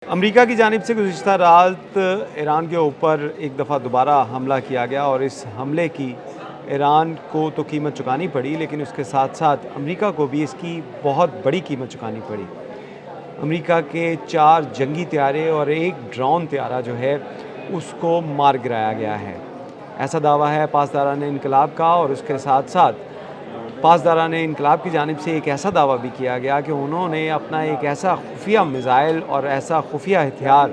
America की जानिब से गुज़िश्ता रात ईरान के ऊपर एक दफ़ा दोबारा हमला किया गया और इस हमले की ईरान को तो कीमत चुकानी पड़ी, लेकिन उसके साथ साथ अमेरिका को भी इसकी बहुत बड़ी कीमत चुकानी पड़ी। अमेरिका के 4 जंगी तैयारे और एक ड्रोन तैयारा जो है उसको मार गिराया गया है। ऐसा दावा है पासदारान इनकलाब का, और उसके साथ साथ पासदारान इनकलाब की जानिब से एक ऐसा दावा भी किया गया कि उन्होंने अपना एक ऐसा खुफिया मिज़ाइल और ऐसा खुफिया हथियार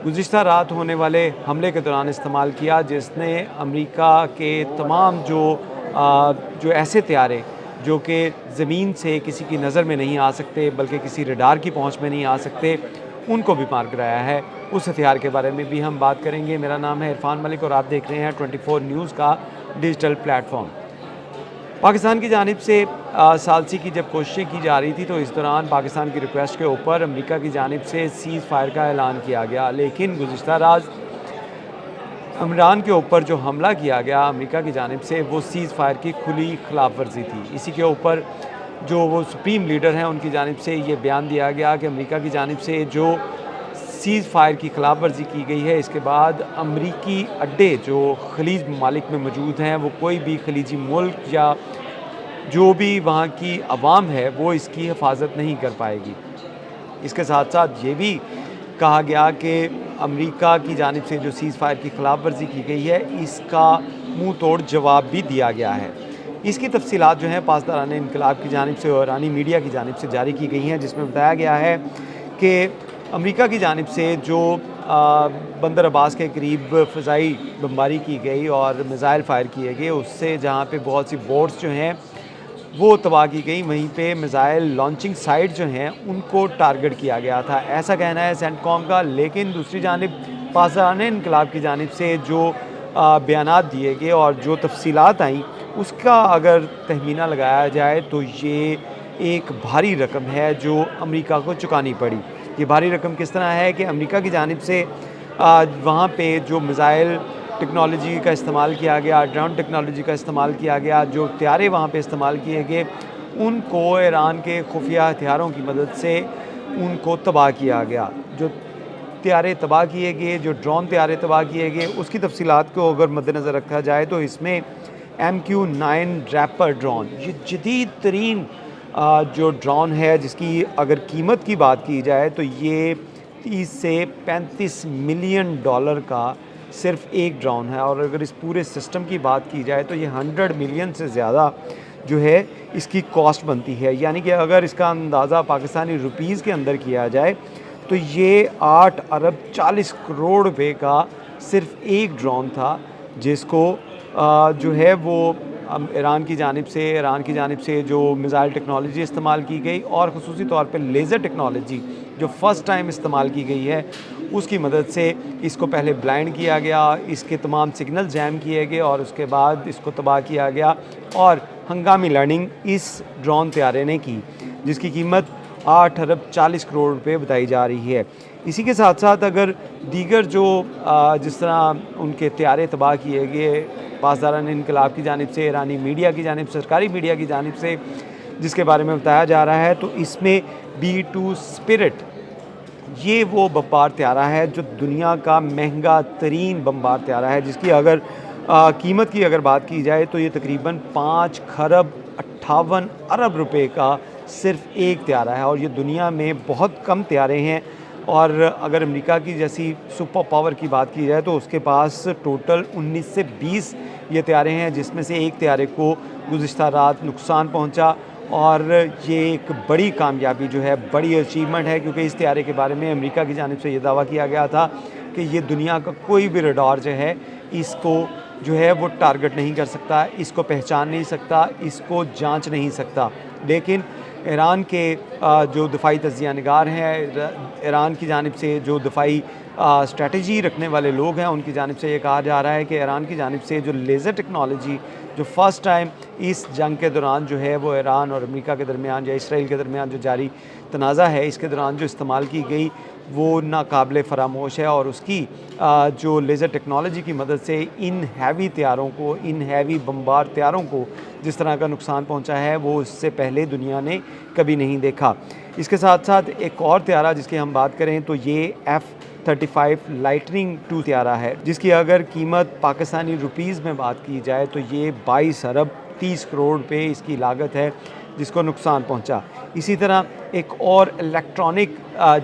गुज़िश्ता रात होने वाले हमले के दौरान इस्तेमाल किया, जिसने अमेरिका के तमाम जो ऐसे तैयारे जो कि ज़मीन से किसी की नज़र में नहीं आ सकते, बल्कि किसी रडार की पहुंच में नहीं आ सकते, उनको भी मार गिराया है। उस हथियार के बारे में भी हम बात करेंगे। मेरा नाम है इरफान मलिक और आप देख रहे हैं 24 न्यूज़ का डिजिटल प्लेटफॉर्म। पाकिस्तान की जानिब से सालसी की जब कोशिशें की जा रही थी, तो इस दौरान पाकिस्तान की रिक्वेस्ट के ऊपर अमेरिका की जानिब से सीज़ फायर का ऐलान किया गया, लेकिन गुज़िश्ता रात ईरान के ऊपर जो हमला किया गया अमेरिका की जानिब से, वो सीज़ फायर की खुली खिलाफ वर्जी थी। इसी के ऊपर जो वो सुप्रीम लीडर हैं उनकी जानिब से ये बयान दिया गया कि अमेरिका की जानिब से जो सीज़ फायर की खिलाफ वर्जी की गई है, इसके बाद अमरीकी अड्डे जो खलीज ममालिक में मौजूद हैं, वो कोई भी खलीजी मुल्क या जो भी वहाँ की आवाम है वो इसकी हिफाजत नहीं कर पाएगी। इसके साथ साथ ये भी कहा गया कि अमेरिका की जानिब से जो सीज़ फायर की खिलाफ वर्जी की गई है, इसका मुँह तोड़ जवाब भी दिया गया है। इसकी तफसीलात जो हैं पासदारान इनकलाब की जानिब से और ईरानी मीडिया की जानिब से जारी की गई हैं, जिसमें बताया गया है कि अमेरिका की जानिब से जो बंदर अब्बास के करीब फ़िज़ाई बमबारी की गई और मिज़ाइल फायर किए गए, उससे जहाँ पे बहुत सी बोट्स जो हैं वो तबाह की गई, वहीं पे मिज़ाइल लॉन्चिंग साइट जो हैं उनको टारगेट किया गया था, ऐसा कहना है सेंटकॉम का। लेकिन दूसरी जानिब पासदारान इनकलाब की जानिब से जो बयानात दिए गए और जो तफसीलात आई, उसका अगर तहमीना लगाया जाए तो ये एक भारी रकम है जो अमेरिका को चुकानी पड़ी। ये भारी रकम किस तरह है कि अमेरिका की जानिब से वहाँ पे जो मिज़ाइल टेक्नोलॉजी का इस्तेमाल किया गया, ड्रोन टेक्नोलॉजी का इस्तेमाल किया गया, जो तैयारे वहाँ पे इस्तेमाल किए गए, उनको ईरान के खुफिया हथियारों की मदद से उनको तबाह किया गया। जो तैयारे तबाह किए गए, जो ड्रोन तैयारे तबाह किए गए, उसकी तफसीलात को अगर मद्देनज़र रखा जाए तो इसमें MQ-9 रैपर ड्रोन, ये जदीद तरीन जो ड्रोन है, जिसकी अगर कीमत की बात की जाए तो ये 30 से 35 मिलियन डॉलर का सिर्फ एक ड्रोन है, और अगर इस पूरे सिस्टम की बात की जाए तो ये 100 मिलियन से ज़्यादा जो है इसकी कॉस्ट बनती है। यानी कि अगर इसका अंदाज़ा पाकिस्तानी रुपीज़ के अंदर किया जाए तो ये 8 अरब 40 करोड़ रुपए का सिर्फ एक ड्रोन था, जिसको जो है वो ईरान की जानिब से जो मिज़ाइल टेक्नोलॉजी इस्तेमाल की गई, और ख़ुसूसी तौर पे लेज़र टेक्नोलॉजी जो फ़र्स्ट टाइम इस्तेमाल की गई है, उसकी मदद से इसको पहले ब्लाइंड किया गया, इसके तमाम सिग्नल जैम किए गए और उसके बाद इसको तबाह किया गया। और हंगामी लर्निंग इस ड्रोन तैयारे ने की, जिसकी कीमत 8 अरब 40 करोड़ रुपए बताई जा रही है। इसी के साथ साथ अगर दीगर जो जिस तरह उनके तैयारे तबाह किए गए पासदारान इनकलाब की जानिब से, ईरानी मीडिया की जानिब से, सरकारी मीडिया की जानिब से, जिसके बारे में बताया जा रहा है, तो इसमें B-2 स्पिरिट ये वो बमबार तैयारा है जो दुनिया का महंगा तरीन बमबार तैयारा है, जिसकी अगर कीमत की अगर बात की जाए तो ये तकरीबन 5 खरब 58 अरब रुपए का सिर्फ एक तैयारा है, और ये दुनिया में बहुत कम तैयारे हैं। और अगर अमेरिका की जैसी सुपर पावर की बात की जाए तो उसके पास टोटल 19 से 20 ये तैयारे हैं, जिसमें से एक तैयारे को गुज़िश्ता रात नुकसान पहुंचा, और ये एक बड़ी कामयाबी जो है, बड़ी अचीवमेंट है, क्योंकि इस तैयारे के बारे में अमेरिका की जानिब से ये दावा किया गया था कि ये दुनिया का कोई भी रडार जो है इसको जो है वो टारगेट नहीं कर सकता, इसको पहचान नहीं सकता, इसको जांच नहीं सकता। लेकिन ईरान के जो दफ़ाई तज्ज़िया निगार हैं, ईरान की जानिब से जो दफ़ाई स्ट्रेटजी रखने वाले लोग हैं, उनकी जानिब से ये कहा जा रहा है कि ईरान की जानिब से जो लेज़र टेक्नोलॉजी जो फ़र्स्ट टाइम इस जंग के दौरान जो है वो ईरान और अमेरिका के दरमियान या इसराइल के दरमियान जो जारी तनाज़ा है, इसके दौरान जो इस्तेमाल की गई, वो नाकाबिले फ़रामोश है और उसकी जो लेज़र टेक्नोलॉजी की मदद से इन हैवी तैयारों को, इन हैवी बमबार तैयारों को जिस तरह का नुकसान पहुंचा है वो इससे पहले दुनिया ने कभी नहीं देखा। इसके साथ साथ एक और तैयारा जिसकी हम बात करें तो ये F-35 लाइटनिंग II तैयारा है, जिसकी अगर कीमत पाकिस्तानी रुपीज़ में बात की जाए तो ये 22 अरब 30 करोड़ रुपए इसकी लागत है जिसको नुकसान पहुंचा। इसी तरह एक और इलेक्ट्रॉनिक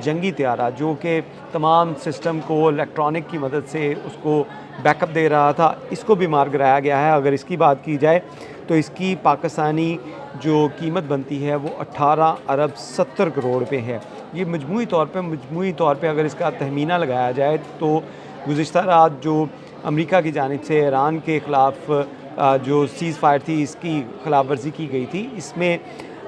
जंगी तैयारा जो कि तमाम सिस्टम को इलेक्ट्रॉनिक की मदद से उसको बैकअप दे रहा था, इसको भी मार गिराया गया है। अगर इसकी बात की जाए तो इसकी पाकिस्तानी जो कीमत बनती है वो 18 अरब 70 करोड़ रुपए है। ये मजमूई तौर पे अगर इसका तहमीना लगाया जाए तो गुज़िश्ता रात जो अमेरिका की जानिब से ईरान के ख़िलाफ़ जो सीज़ फायर थी इसकी खिलाफ वर्जी की गई थी, इसमें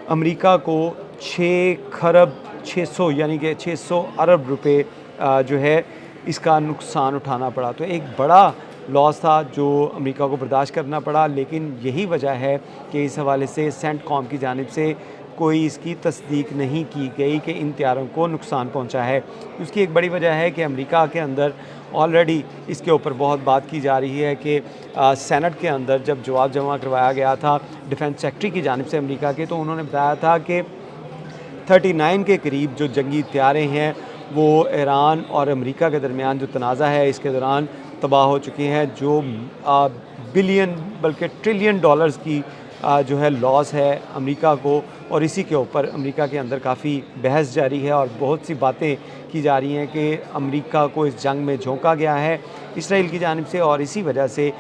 अमेरिका को 6 खरब 600 यानी कि 600 अरब रुपए जो है इसका नुकसान उठाना पड़ा। तो एक बड़ा लॉस था जो अमेरिका को बर्दाश्त करना पड़ा, लेकिन यही वजह है कि इस हवाले से सेंटकॉम की जानिब से कोई इसकी तस्दीक नहीं की गई कि इन तैयारों को नुकसान पहुंचा है। उसकी एक बड़ी वजह है कि अमेरिका के अंदर ऑलरेडी इसके ऊपर बहुत बात की जा रही है कि सेनेट के अंदर जब जवाब जमा करवाया गया था डिफेंस सेक्रेटरी की जानिब से अमेरिका के, तो उन्होंने बताया था कि 39 के करीब जो जंगी हथियारे हैं वो ईरान और अमेरिका के दरमियान जो तनाज़ा है इसके दौरान तबाह हो चुकी हैं, जो बिलियन बल्कि ट्रिलियन डॉलर्स की जो है लॉस है अमेरिका को। और इसी के ऊपर अमेरिका के अंदर काफ़ी बहस जारी है और बहुत सी बातें की जा रही हैं कि अमेरिका को इस जंग में झोंका गया है इसराइल की जानिब से, और इसी वजह से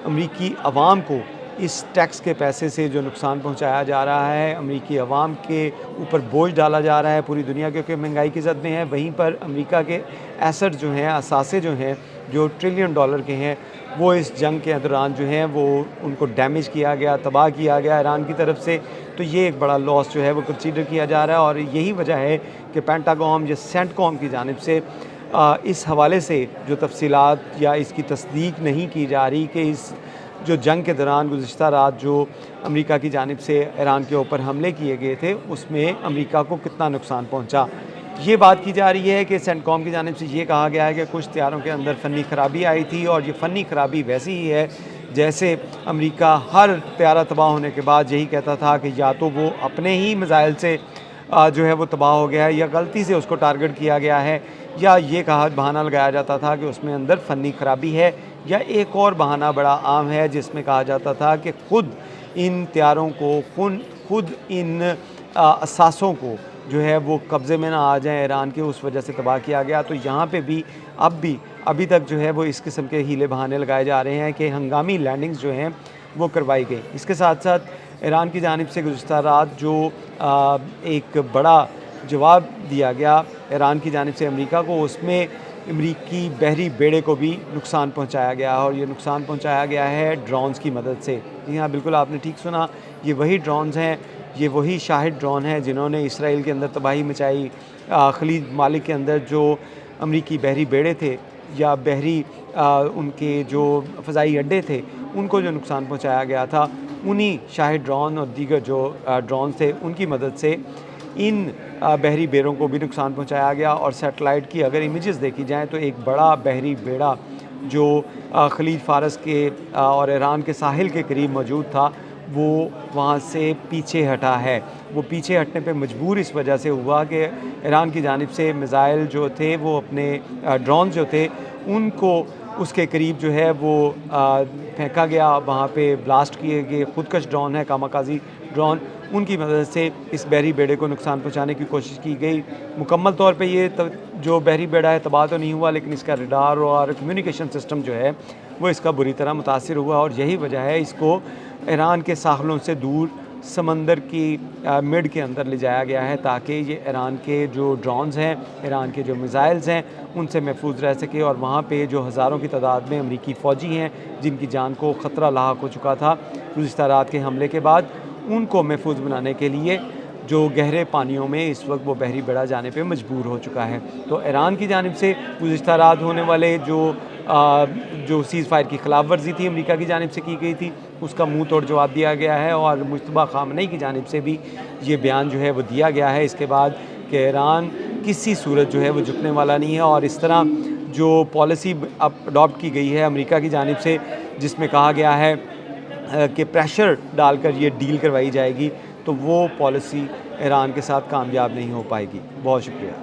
अमेरिकी अवाम को इस टैक्स के पैसे से जो नुकसान पहुंचाया जा रहा है, अमेरिकी अवाम के ऊपर बोझ डाला जा रहा है पूरी दुनिया, क्योंकि महंगाई की ज़द में है। वहीं पर अमेरिका के एसेट जो हैं, असासे जो हैं, जो ट्रिलियन डॉलर के हैं, वो इस जंग के दौरान जो हैं वो उनको डैमेज किया गया, तबाह किया गया ईरान की तरफ से। तो ये एक बड़ा लॉस जो है वो कंसीडर किया जा रहा है और यही वजह है कि पेंटागन या सेंटकॉम की जानिब से इस हवाले से जो तफसीलात या इसकी तस्दीक नहीं की जा रही कि इस जो जंग के दौरान गुज़िश्ता रात जो अमेरिका की जानिब से ईरान के ऊपर हमले किए गए थे उसमें अमेरिका को कितना नुकसान पहुंचा। ये बात की जा रही है कि सेंटकॉम की जानिब से ये कहा गया है कि कुछ तैयारों के अंदर फ़नी ख़राबी आई थी और ये फ़नी ख़राबी वैसी ही है जैसे अमेरिका हर तैयारा तबाह होने के बाद यही कहता था कि या तो वो अपने ही मिसाइल से जो है वो तबाह हो गया है या गलती से उसको टारगेट किया गया है, या ये कहा बहाना लगाया जाता था कि उसमें अंदर फ़नी ख़राबी है, या एक और बहाना बड़ा आम है जिसमें कहा जाता था कि ख़ुद इन तैयारों को खुद इन असासों को जो है वो कब्ज़े में ना आ जाएं ईरान के, उस वजह से तबाह किया गया। तो यहाँ पे भी अभी तक जो है वो इस किस्म के हीले बहाने लगाए जा रहे हैं कि हंगामी लैंडिंग्स जो हैं वो करवाई गई। इसके साथ साथ ईरान की जानिब से गुज़िश्ता रात जो एक बड़ा जवाब दिया गया ईरान की जानिब से अमेरिका को, उसमें अमरीकी बहरी बेड़े को भी नुकसान पहुंचाया गया और ये नुकसान पहुंचाया गया है ड्रोन्स की मदद से। जी हाँ, बिल्कुल आपने ठीक सुना, ये वही ड्रोन्स हैं, ये वही शाहिद ड्रोन हैं जिन्होंने इसराइल के अंदर तबाही मचाई। खलीज मालिक के अंदर जो अमरीकी बहरी बेड़े थे या बहरी उनके जो फ़ज़ाई अड्डे थे उनको जो नुकसान पहुंचाया गया था, उन्हीं शाहिद ड्रोन और दीगर जो ड्रोन थे उनकी मदद से इन बहरी बेड़ों को भी नुकसान पहुंचाया गया। और सैटेलाइट की अगर इमेजेस देखी जाएँ तो एक बड़ा बहरी बेड़ा जो खलीज फ़ारस के और ईरान के साहिल के करीब मौजूद था वो वहाँ से पीछे हटा है। वो पीछे हटने पे मजबूर इस वजह से हुआ कि ईरान की जानिब से मिसाइल जो थे वो अपने ड्रोन जो थे उनको उसके करीब जो है वो फेंका गया, वहाँ पे ब्लास्ट किए गए खुदकश ड्रोन है, कामाकाजी ड्रोन, उनकी मदद से इस बहरी बेड़े को नुकसान पहुंचाने की कोशिश की गई। मुकम्मल तौर पे ये जो बहरी बेड़ा है तबाह तो नहीं हुआ, लेकिन इसका रडार और कम्युनिकेशन सिस्टम जो है वो इसका बुरी तरह मुतासिर हुआ और यही वजह है इसको ईरान के साहलों से दूर समंदर की मिड के अंदर ले जाया गया है ताकि ये ईरान के जो ड्रोन्स हैं, ईरान के जो मिसाइल्स हैं उनसे महफूज रह सके। और वहाँ पे जो हज़ारों की तादाद में अमरीकी फ़ौजी हैं जिनकी जान को ख़तरा लाहक हो चुका था गुज़िश्ता रात के हमले के बाद, उनको महफूज बनाने के लिए जो गहरे पानियों में इस वक्त वो बहरी बेड़ा जाने पे मजबूर हो चुका है। तो ईरान की जानिब से गुज़िश्ता रात होने वाले जो सीज़ फायर की खिलाफ वर्जी थी अमेरिका की जानिब से की गई थी उसका मुंह तोड़ जवाब दिया गया है और मुश्तबा ख़ामनेई की जानिब से भी ये बयान जो है वो दिया गया है इसके बाद कि ईरान किसी सूरत जो है वो झुकने वाला नहीं है। और इस तरह जो पॉलिसी अब अडॉप्ट की गई है अमेरिका की जानिब से, जिसमें कहा गया है कि प्रेशर डालकर ये डील करवाई जाएगी, तो वो पॉलिसी ईरान के साथ कामयाब नहीं हो पाएगी। बहुत शुक्रिया।